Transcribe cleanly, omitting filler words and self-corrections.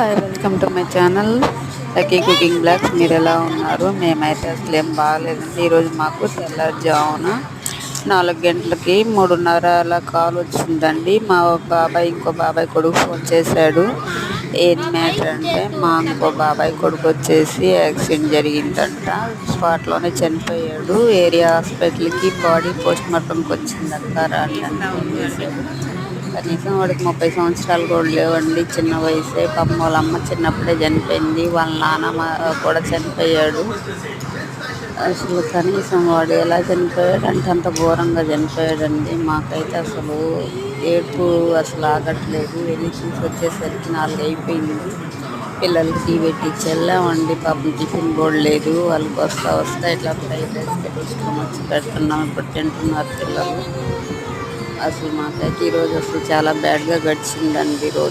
Hi, welcome to my channel lucky cooking blogs. మీరు ఎలా ఉన్నారు? మేమైతే అసలు ఏం బాగాలేదండి. ఈరోజు మాకు తెల్లవారుజామున 4 గంటలకి 3:30 అలా కాల్ వచ్చిందండి. మా బాబాయ్ ఇంకో బాబాయ్ కొడుకు ఫోన్ చేశాడు. ఏం మ్యాటర్ అంటే మా ఇంకో బాబాయ్ కొడుకు వచ్చేసి యాక్సిడెంట్ జరిగిందంట. స్పాట్లోనే చనిపోయాడు. ఏరియా హాస్పిటల్కి బాడీ పోస్ట్ మార్టంకి వచ్చిందంట. రాండి అని ఫోన్ చేశాడు. కనీసం వాడికి 30 సంవత్సరాలు కూడా లేవండి. చిన్న వయసే. పాపం వాళ్ళ అమ్మ చిన్నప్పుడే చనిపోయింది. వాళ్ళ నాన్న కూడా చనిపోయాడు. అసలు కనీసం వాడు ఎలా చనిపోయాడంటే అంత ఘోరంగా చనిపోయాడండి. మాకైతే అసలు ఏడుపు అసలు ఆగట్లేదు. వెళ్ళి చూసి వచ్చేసరికి 4 అయిపోయింది. పిల్లలకి టీ పెట్టించి వెళ్ళామండి. పాపం టిఫిన్ కూడా లేదు. వాళ్ళకి వస్తా ఇట్లా ఫ్రైడ్ రైస్ పెట్టించుకొని వచ్చి పెడుతున్నాం. ఇప్పుడు తింటున్నారు పిల్లలు. అసలు మాకైతే ఈరోజు అసలు చాలా బ్యాడ్గా గడిచిందండి.